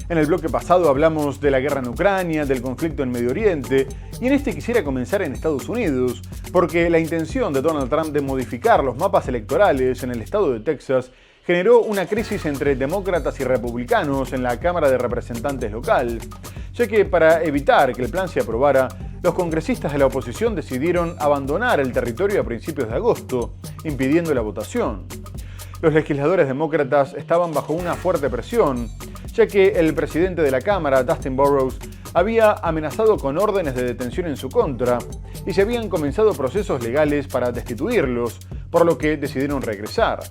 En el bloque pasado hablamos de la guerra en Ucrania, del conflicto en Medio Oriente, y en este quisiera comenzar en Estados Unidos, porque la intención de Donald Trump de modificar los mapas electorales en el estado de Texas generó una crisis entre demócratas y republicanos en la Cámara de Representantes local, ya que para evitar que el plan se aprobara, los congresistas de la oposición decidieron abandonar el territorio a principios de agosto, impidiendo la votación. Los legisladores demócratas estaban bajo una fuerte presión, ya que el presidente de la Cámara, Dustin Burrows, había amenazado con órdenes de detención en su contra y se habían comenzado procesos legales para destituirlos, por lo que decidieron regresar.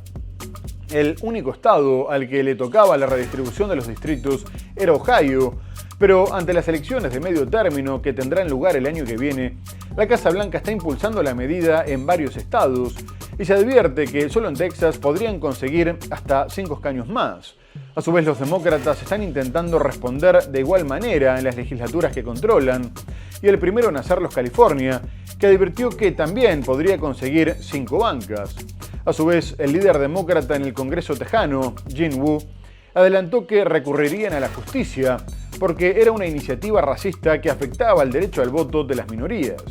El único estado al que le tocaba la redistribución de los distritos era Ohio, pero ante las elecciones de medio término que tendrán lugar el año que viene, la Casa Blanca está impulsando la medida en varios estados y se advierte que solo en Texas podrían conseguir hasta 5 escaños más. A su vez, los demócratas están intentando responder de igual manera en las legislaturas que controlan, y el primero en hacerlo es California, que advirtió que también podría conseguir 5 bancas. A su vez, el líder demócrata en el Congreso tejano, Jim Wu, adelantó que recurrirían a la justicia porque era una iniciativa racista que afectaba el derecho al voto de las minorías.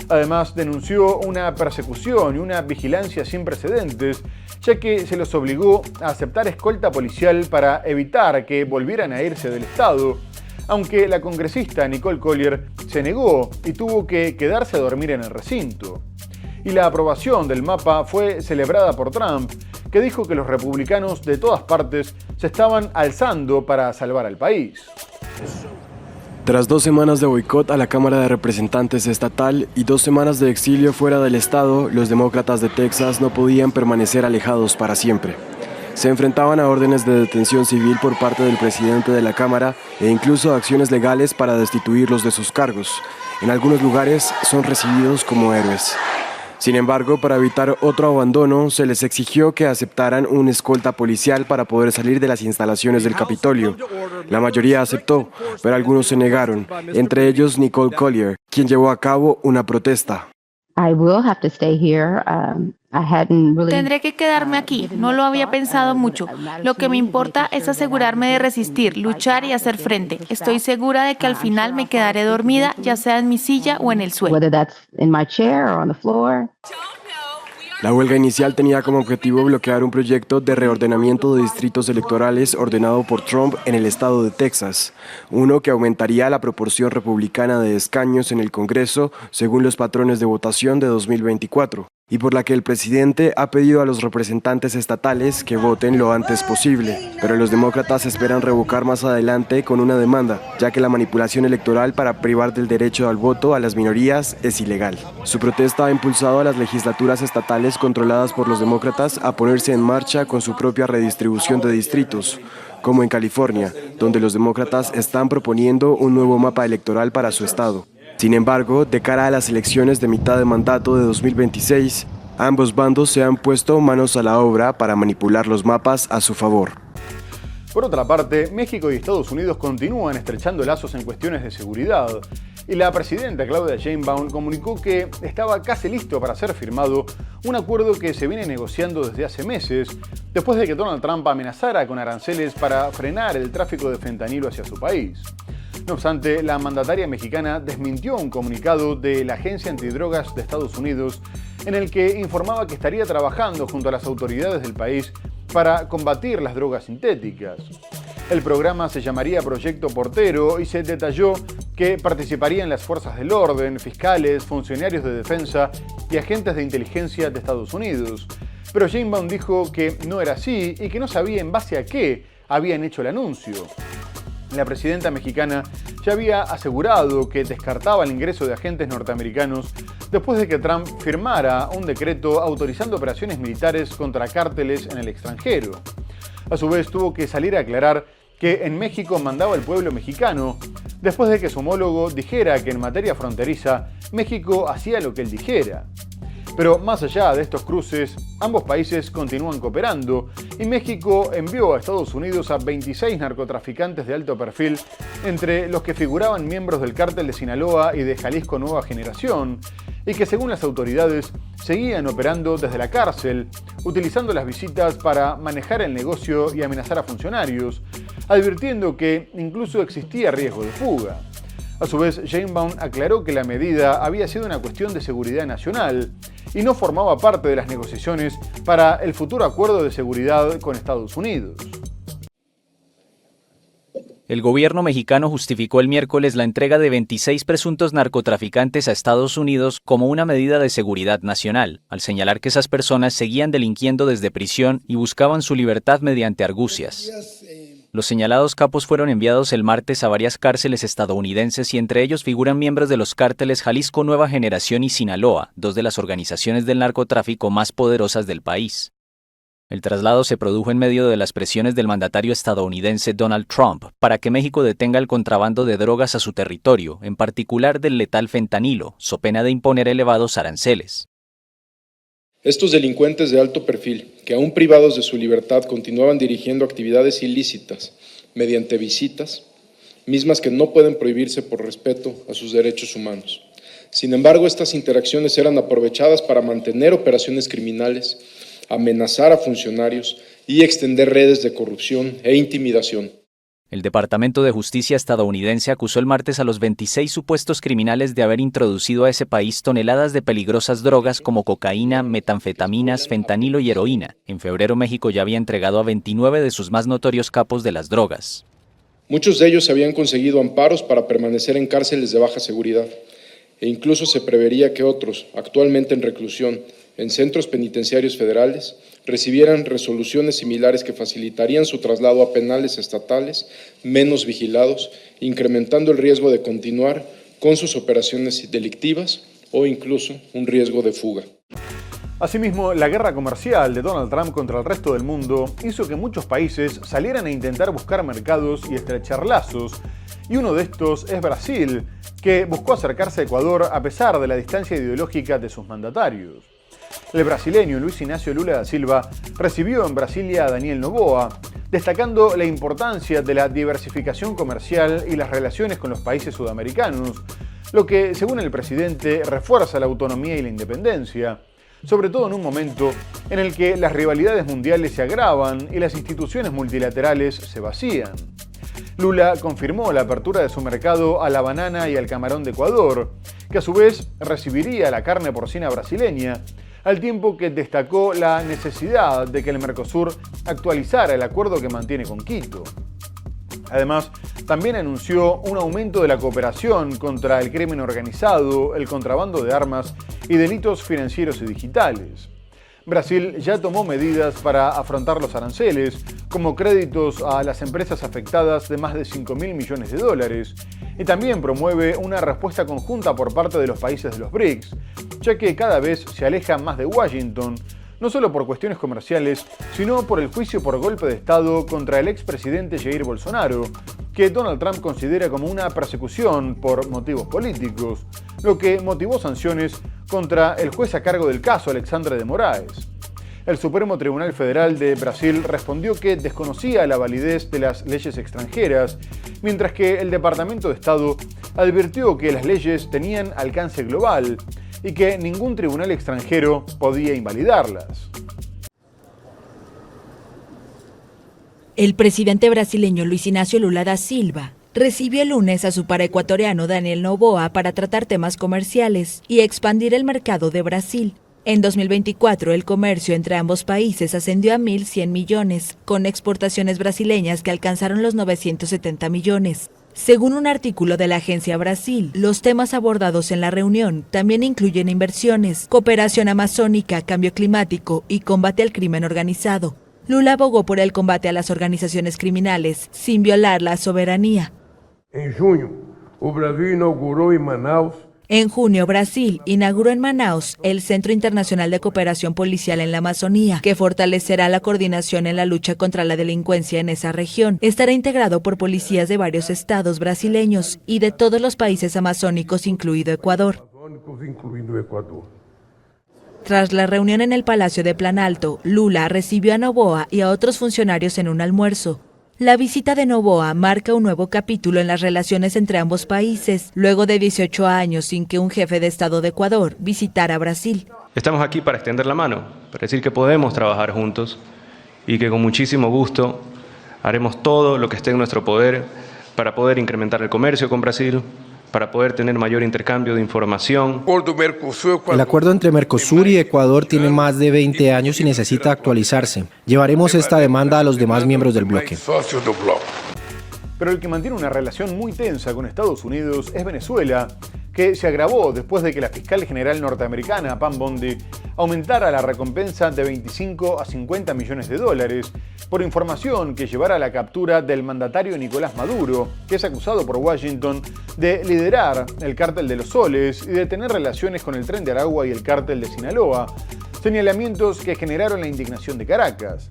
Además, denunció una persecución y una vigilancia sin precedentes, ya que se los obligó a aceptar escolta policial para evitar que volvieran a irse del estado, aunque la congresista Nicole Collier se negó y tuvo que quedarse a dormir en el recinto. Y la aprobación del mapa fue celebrada por Trump, que dijo que los republicanos de todas partes se estaban alzando para salvar al país. Tras 2 semanas de boicot a la Cámara de Representantes estatal y 2 semanas de exilio fuera del estado, los demócratas de Texas no podían permanecer alejados para siempre. Se enfrentaban a órdenes de detención civil por parte del presidente de la Cámara e incluso a acciones legales para destituirlos de sus cargos. En algunos lugares son recibidos como héroes. Sin embargo, para evitar otro abandono, se les exigió que aceptaran una escolta policial para poder salir de las instalaciones del Capitolio. La mayoría aceptó, pero algunos se negaron, entre ellos Nicole Collier, quien llevó a cabo una protesta. Tendré que quedarme aquí, no lo había pensado mucho. Lo que me importa es asegurarme de resistir, luchar y hacer frente. Estoy segura de que al final me quedaré dormida, ya sea en mi silla o en el suelo. La huelga inicial tenía como objetivo bloquear un proyecto de reordenamiento de distritos electorales ordenado por Trump en el estado de Texas, uno que aumentaría la proporción republicana de escaños en el Congreso según los patrones de votación de 2024, y por la que el presidente ha pedido a los representantes estatales que voten lo antes posible. Pero los demócratas esperan revocar más adelante con una demanda, ya que la manipulación electoral para privar del derecho al voto a las minorías es ilegal. Su protesta ha impulsado a las legislaturas estatales controladas por los demócratas a ponerse en marcha con su propia redistribución de distritos, como en California, donde los demócratas están proponiendo un nuevo mapa electoral para su estado. Sin embargo, de cara a las elecciones de mitad de mandato de 2026, ambos bandos se han puesto manos a la obra para manipular los mapas a su favor. Por otra parte, México y Estados Unidos continúan estrechando lazos en cuestiones de seguridad, y la presidenta Claudia Sheinbaum comunicó que estaba casi listo para ser firmado un acuerdo que se viene negociando desde hace meses, después de que Donald Trump amenazara con aranceles para frenar el tráfico de fentanilo hacia su país. No obstante, la mandataria mexicana desmintió un comunicado de la Agencia Antidrogas de Estados Unidos en el que informaba que estaría trabajando junto a las autoridades del país para combatir las drogas sintéticas. El programa se llamaría Proyecto Portero y se detalló que participarían las fuerzas del orden, fiscales, funcionarios de defensa y agentes de inteligencia de Estados Unidos. Pero Sheinbaum dijo que no era así y que no sabía en base a qué habían hecho el anuncio. La presidenta mexicana ya había asegurado que descartaba el ingreso de agentes norteamericanos después de que Trump firmara un decreto autorizando operaciones militares contra cárteles en el extranjero. A su vez, tuvo que salir a aclarar que en México mandaba el pueblo mexicano, después de que su homólogo dijera que en materia fronteriza, México hacía lo que él dijera. Pero más allá de estos cruces, ambos países continúan cooperando y México envió a Estados Unidos a 26 narcotraficantes de alto perfil, entre los que figuraban miembros del cártel de Sinaloa y de Jalisco Nueva Generación, y que según las autoridades seguían operando desde la cárcel, utilizando las visitas para manejar el negocio y amenazar a funcionarios, advirtiendo que incluso existía riesgo de fuga. A su vez, Sheinbaum aclaró que la medida había sido una cuestión de seguridad nacional y no formaba parte de las negociaciones para el futuro acuerdo de seguridad con Estados Unidos. El gobierno mexicano justificó el miércoles la entrega de 26 presuntos narcotraficantes a Estados Unidos como una medida de seguridad nacional, al señalar que esas personas seguían delinquiendo desde prisión y buscaban su libertad mediante argucias. Los señalados capos fueron enviados el martes a varias cárceles estadounidenses y entre ellos figuran miembros de los cárteles Jalisco Nueva Generación y Sinaloa, dos de las organizaciones del narcotráfico más poderosas del país. El traslado se produjo en medio de las presiones del mandatario estadounidense Donald Trump para que México detenga el contrabando de drogas a su territorio, en particular del letal fentanilo, so pena de imponer elevados aranceles. Estos delincuentes de alto perfil, que aún privados de su libertad continuaban dirigiendo actividades ilícitas mediante visitas, mismas que no pueden prohibirse por respeto a sus derechos humanos. Sin embargo, estas interacciones eran aprovechadas para mantener operaciones criminales, amenazar a funcionarios y extender redes de corrupción e intimidación. El Departamento de Justicia estadounidense acusó el martes a los 26 supuestos criminales de haber introducido a ese país toneladas de peligrosas drogas como cocaína, metanfetaminas, fentanilo y heroína. En febrero, México ya había entregado a 29 de sus más notorios capos de las drogas. Muchos de ellos habían conseguido amparos para permanecer en cárceles de baja seguridad, e incluso se prevería que otros, actualmente en reclusión, en centros penitenciarios federales, recibieran resoluciones similares que facilitarían su traslado a penales estatales menos vigilados, incrementando el riesgo de continuar con sus operaciones delictivas o incluso un riesgo de fuga. Asimismo, la guerra comercial de Donald Trump contra el resto del mundo hizo que muchos países salieran a intentar buscar mercados y estrechar lazos, y uno de estos es Brasil, que buscó acercarse a Ecuador a pesar de la distancia ideológica de sus mandatarios. El brasileño Luis Inácio Lula da Silva recibió en Brasilia a Daniel Noboa, destacando la importancia de la diversificación comercial y las relaciones con los países sudamericanos, lo que, según el presidente, refuerza la autonomía y la independencia, sobre todo en un momento en el que las rivalidades mundiales se agravan y las instituciones multilaterales se vacían. Lula confirmó la apertura de su mercado a la banana y al camarón de Ecuador, que a su vez recibiría la carne porcina brasileña, al tiempo que destacó la necesidad de que el Mercosur actualizara el acuerdo que mantiene con Quito. Además, también anunció un aumento de la cooperación contra el crimen organizado, el contrabando de armas y delitos financieros y digitales. Brasil ya tomó medidas para afrontar los aranceles, como créditos a las empresas afectadas de más de 5.000 millones de dólares, y también promueve una respuesta conjunta por parte de los países de los BRICS, ya que cada vez se aleja más de Washington, no solo por cuestiones comerciales, sino por el juicio por golpe de Estado contra el expresidente Jair Bolsonaro, que Donald Trump considera como una persecución por motivos políticos, lo que motivó sanciones contra el juez a cargo del caso, Alexandre de Moraes. El Supremo Tribunal Federal de Brasil respondió que desconocía la validez de las leyes extranjeras, mientras que el Departamento de Estado advirtió que las leyes tenían alcance global y que ningún tribunal extranjero podía invalidarlas. El presidente brasileño Luis Inácio Lula da Silva recibió el lunes a su par ecuatoriano Daniel Noboa para tratar temas comerciales y expandir el mercado de Brasil. En 2024, el comercio entre ambos países ascendió a 1.100 millones, con exportaciones brasileñas que alcanzaron los 970 millones. Según un artículo de la Agencia Brasil, los temas abordados en la reunión también incluyen inversiones, cooperación amazónica, cambio climático y combate al crimen organizado. Lula abogó por el combate a las organizaciones criminales sin violar la soberanía. En junio, Brasil inauguró en Manaus. En junio, Brasil inauguró en Manaus el Centro Internacional de Cooperación Policial en la Amazonía, que fortalecerá la coordinación en la lucha contra la delincuencia en esa región. Estará integrado por policías de varios estados brasileños y de todos los países amazónicos, incluido Ecuador. Tras la reunión en el Palacio de Planalto, Lula recibió a Noboa y a otros funcionarios en un almuerzo. La visita de Noboa marca un nuevo capítulo en las relaciones entre ambos países, luego de 18 años sin que un jefe de Estado de Ecuador visitara Brasil. Estamos aquí para extender la mano, para decir que podemos trabajar juntos y que con muchísimo gusto Haremos todo lo que esté en nuestro poder para poder incrementar el comercio con Brasil, para poder tener mayor intercambio de información. El acuerdo entre Mercosur y Ecuador tiene más de 20 años y necesita actualizarse. Llevaremos esta demanda a los demás miembros del bloque. Pero el que mantiene una relación muy tensa con Estados Unidos es Venezuela, que se agravó después de que la fiscal general norteamericana, Pam Bondi, aumentara la recompensa de 25 a 50 millones de dólares por información que llevara a la captura del mandatario Nicolás Maduro, que es acusado por Washington de liderar el cártel de los soles y de tener relaciones con el Tren de Aragua y el cártel de Sinaloa, señalamientos que generaron la indignación de Caracas.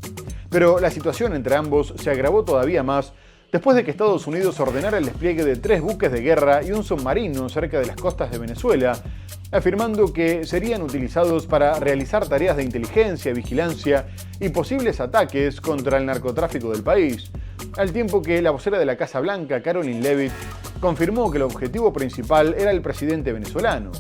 Pero la situación entre ambos se agravó todavía más después de que Estados Unidos ordenara el despliegue de 3 buques de guerra y un submarino cerca de las costas de Venezuela, afirmando que serían utilizados para realizar tareas de inteligencia, vigilancia y posibles ataques contra el narcotráfico del país, al tiempo que la vocera de la Casa Blanca, Caroline Leavitt, confirmó que el objetivo principal era el presidente venezolano.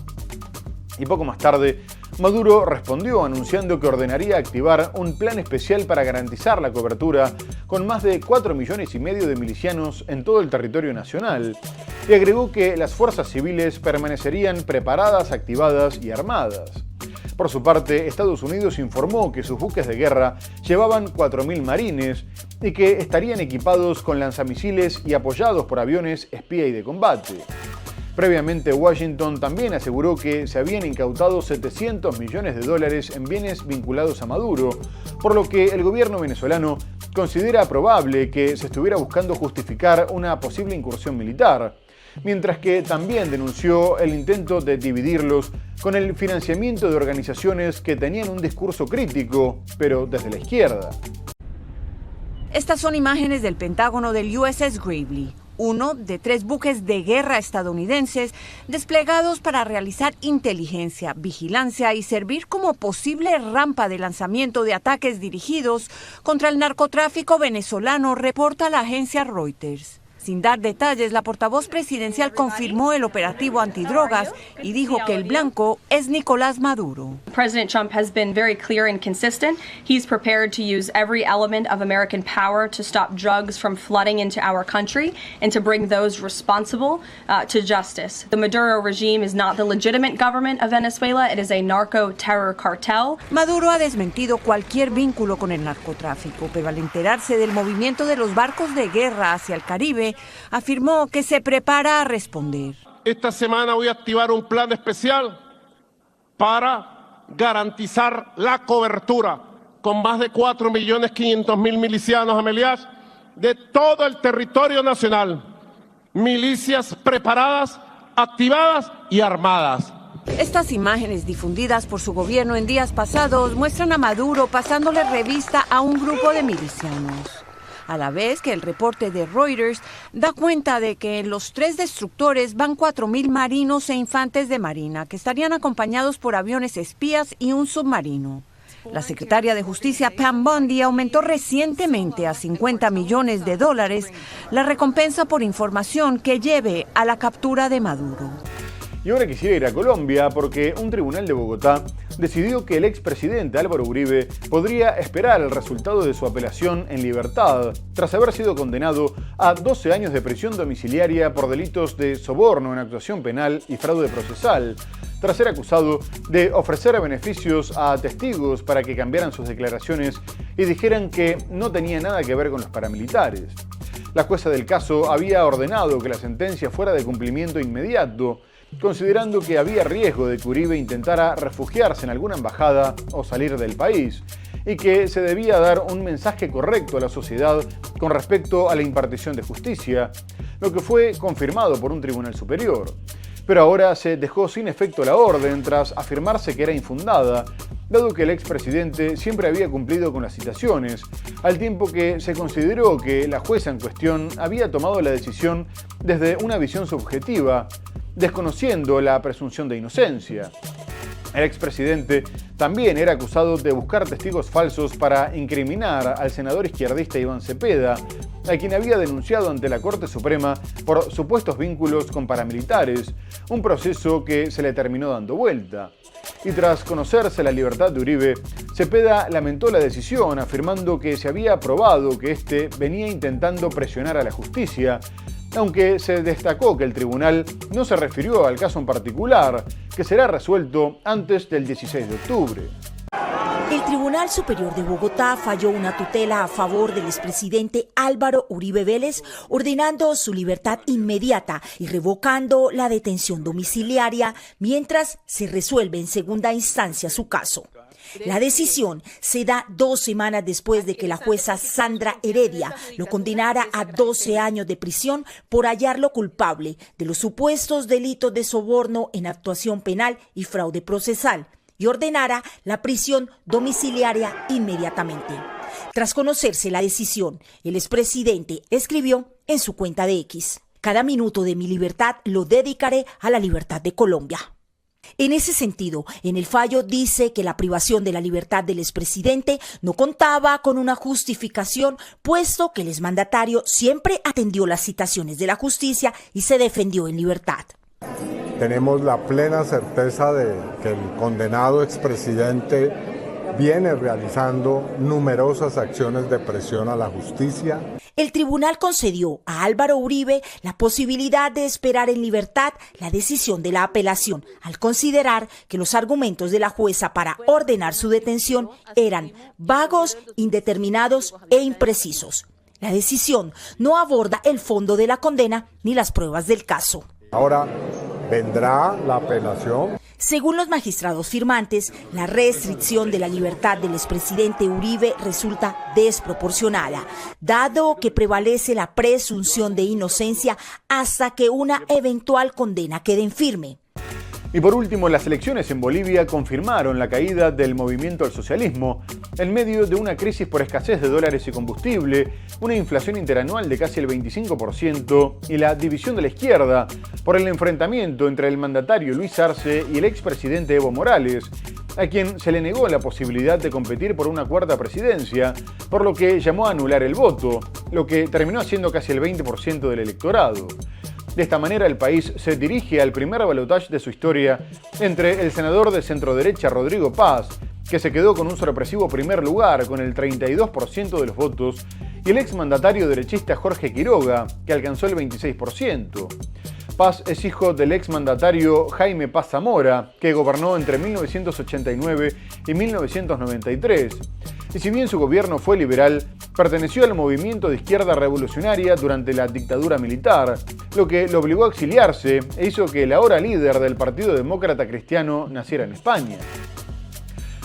Y poco más tarde, Maduro respondió anunciando que ordenaría activar un plan especial para garantizar la cobertura con más de 4,5 millones de milicianos en todo el territorio nacional, y agregó que las fuerzas civiles permanecerían preparadas, activadas y armadas. Por su parte, Estados Unidos informó que sus buques de guerra llevaban 4.000 marines y que estarían equipados con lanzamisiles y apoyados por aviones espía y de combate. Previamente, Washington también aseguró que se habían incautado 700 millones de dólares en bienes vinculados a Maduro, por lo que el gobierno venezolano considera probable que se estuviera buscando justificar una posible incursión militar, mientras que también denunció el intento de dividirlos con el financiamiento de organizaciones que tenían un discurso crítico, pero desde la izquierda. Estas son imágenes del Pentágono del USS Gravely, uno de 3 buques de guerra estadounidenses desplegados para realizar inteligencia, vigilancia y servir como posible rampa de lanzamiento de ataques dirigidos contra el narcotráfico venezolano, reporta la agencia Reuters. Sin dar detalles, la portavoz presidencial confirmó el operativo antidrogas y dijo que el blanco es Nicolás Maduro. President Trump has been very clear and consistent. He's prepared to use every element of American power to stop drugs from flooding into our country and to bring those responsible to justice. The Maduro regime is not the legitimate government of Venezuela. It is a narco-terror cartel. Maduro ha desmentido cualquier vínculo con el narcotráfico, pero al enterarse del movimiento de los barcos de guerra hacia el Caribe, afirmó que se prepara a responder. Esta semana voy a activar un plan especial para garantizar la cobertura con más de 4.500.000 milicianos, Amelias, de todo el territorio nacional. Milicias preparadas, activadas y armadas. Estas imágenes difundidas por su gobierno en días pasados muestran a Maduro pasándole revista a un grupo de milicianos, a la vez que el reporte de Reuters da cuenta de que en los 3 destructores van 4.000 marinos e infantes de marina, que estarían acompañados por aviones espías y un submarino. La secretaria de Justicia Pam Bondi aumentó recientemente a 50 millones de dólares la recompensa por información que lleve a la captura de Maduro. Y ahora quisiera ir a Colombia porque un tribunal de Bogotá decidió que el expresidente Álvaro Uribe podría esperar el resultado de su apelación en libertad tras haber sido condenado a 12 años de prisión domiciliaria por delitos de soborno en actuación penal y fraude procesal, tras ser acusado de ofrecer beneficios a testigos para que cambiaran sus declaraciones y dijeran que no tenía nada que ver con los paramilitares. La jueza del caso había ordenado que la sentencia fuera de cumplimiento inmediato, considerando que había riesgo de que Uribe intentara refugiarse en alguna embajada o salir del país, y que se debía dar un mensaje correcto a la sociedad con respecto a la impartición de justicia, lo que fue confirmado por un tribunal superior. Pero ahora se dejó sin efecto la orden tras afirmarse que era infundada, dado que el expresidente siempre había cumplido con las citaciones, al tiempo que se consideró que la jueza en cuestión había tomado la decisión desde una visión subjetiva, desconociendo la presunción de inocencia. El expresidente también era acusado de buscar testigos falsos para incriminar al senador izquierdista Iván Cepeda, a quien había denunciado ante la Corte Suprema por supuestos vínculos con paramilitares, un proceso que se le terminó dando vuelta. Y tras conocerse la libertad de Uribe, Cepeda lamentó la decisión, afirmando que se había probado que este venía intentando presionar a la justicia, aunque se destacó que el tribunal no se refirió al caso en particular, que será resuelto antes del 16 de octubre. El Tribunal Superior de Bogotá falló una tutela a favor del expresidente Álvaro Uribe Vélez, ordenando su libertad inmediata y revocando la detención domiciliaria mientras se resuelve en segunda instancia su caso. La decisión se da 2 semanas después de que la jueza Sandra Heredia lo condenara a 12 años de prisión por hallarlo culpable de los supuestos delitos de soborno en actuación penal y fraude procesal, y ordenara la prisión domiciliaria inmediatamente. Tras conocerse la decisión, el expresidente escribió en su cuenta de X: "Cada minuto de mi libertad lo dedicaré a la libertad de Colombia". En ese sentido, en el fallo dice que la privación de la libertad del expresidente no contaba con una justificación, puesto que el exmandatario siempre atendió las citaciones de la justicia y se defendió en libertad. Tenemos la plena certeza de que el condenado expresidente viene realizando numerosas acciones de presión a la justicia. El tribunal concedió a Álvaro Uribe la posibilidad de esperar en libertad la decisión de la apelación, al considerar que los argumentos de la jueza para ordenar su detención eran vagos, indeterminados e imprecisos. La decisión no aborda el fondo de la condena ni las pruebas del caso. Ahora vendrá la apelación. Según los magistrados firmantes, la restricción de la libertad del expresidente Uribe resulta desproporcionada, dado que prevalece la presunción de inocencia hasta que una eventual condena quede en firme. Y por último, las elecciones en Bolivia confirmaron la caída del movimiento al socialismo en medio de una crisis por escasez de dólares y combustible, una inflación interanual de casi el 25% y la división de la izquierda por el enfrentamiento entre el mandatario Luis Arce y el expresidente Evo Morales, a quien se le negó la posibilidad de competir por una cuarta presidencia, por lo que llamó a anular el voto, lo que terminó haciendo casi el 20% del electorado. De esta manera, el país se dirige al primer balotaje de su historia entre el senador de centroderecha Rodrigo Paz, que se quedó con un sorpresivo primer lugar con el 32% de los votos, y el exmandatario derechista Jorge Quiroga, que alcanzó el 26%. Paz es hijo del exmandatario Jaime Paz Zamora, que gobernó entre 1989 y 1993. Y si bien su gobierno fue liberal, perteneció al movimiento de izquierda revolucionaria durante la dictadura militar, lo que lo obligó a exiliarse e hizo que el ahora líder del Partido Demócrata Cristiano naciera en España.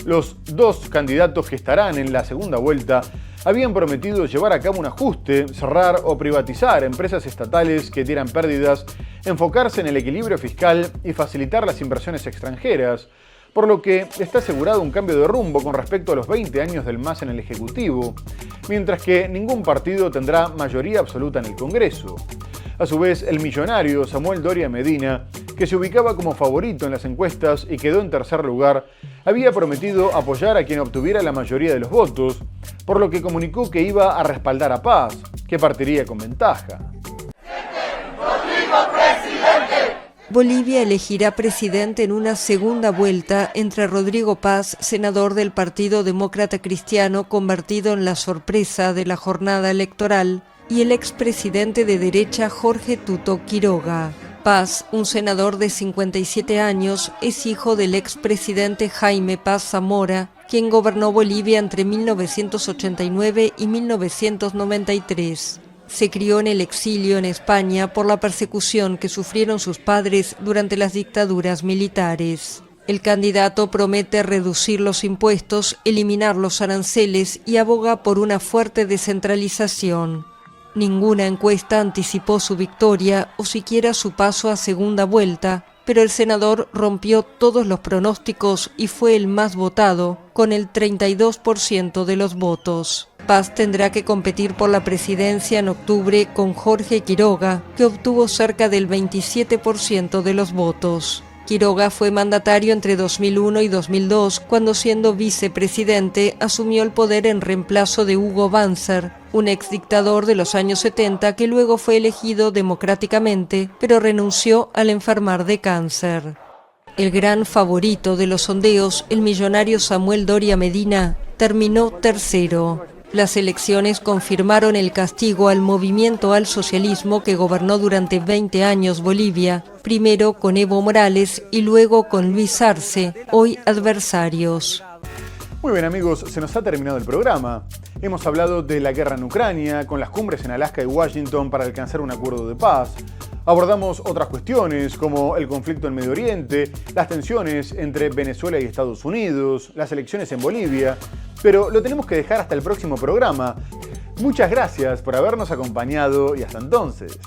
Los 2 candidatos que estarán en la segunda vuelta habían prometido llevar a cabo un ajuste, cerrar o privatizar empresas estatales que dieran pérdidas, enfocarse en el equilibrio fiscal y facilitar las inversiones extranjeras, por lo que está asegurado un cambio de rumbo con respecto a los 20 años del MAS en el Ejecutivo, mientras que ningún partido tendrá mayoría absoluta en el Congreso. A su vez, el millonario Samuel Doria Medina, que se ubicaba como favorito en las encuestas y quedó en tercer lugar, había prometido apoyar a quien obtuviera la mayoría de los votos, por lo que comunicó que iba a respaldar a Paz, que partiría con ventaja. Bolivia elegirá presidente en una segunda vuelta entre Rodrigo Paz, senador del Partido Demócrata Cristiano, convertido en la sorpresa de la jornada electoral, y el expresidente de derecha Jorge Tuto Quiroga. Paz, un senador de 57 años, es hijo del expresidente Jaime Paz Zamora, quien gobernó Bolivia entre 1989 y 1993. Se crió en el exilio en España por la persecución que sufrieron sus padres durante las dictaduras militares. El candidato promete reducir los impuestos, eliminar los aranceles y aboga por una fuerte descentralización. Ninguna encuesta anticipó su victoria o siquiera su paso a segunda vuelta, pero el senador rompió todos los pronósticos y fue el más votado, con el 32% de los votos. Paz tendrá que competir por la presidencia en octubre con Jorge Quiroga, que obtuvo cerca del 27% de los votos. Quiroga fue mandatario entre 2001 y 2002, cuando siendo vicepresidente asumió el poder en reemplazo de Hugo Banzer, un exdictador de los años 70 que luego fue elegido democráticamente, pero renunció al enfermar de cáncer. El gran favorito de los sondeos, el millonario Samuel Doria Medina, terminó tercero. Las elecciones confirmaron el castigo al movimiento al socialismo que gobernó durante 20 años Bolivia, primero con Evo Morales y luego con Luis Arce, hoy adversarios. Muy bien amigos, se nos ha terminado el programa. Hemos hablado de la guerra en Ucrania, con las cumbres en Alaska y Washington para alcanzar un acuerdo de paz. Abordamos otras cuestiones como el conflicto en Medio Oriente, las tensiones entre Venezuela y Estados Unidos, las elecciones en Bolivia, pero lo tenemos que dejar hasta el próximo programa. Muchas gracias por habernos acompañado y hasta entonces.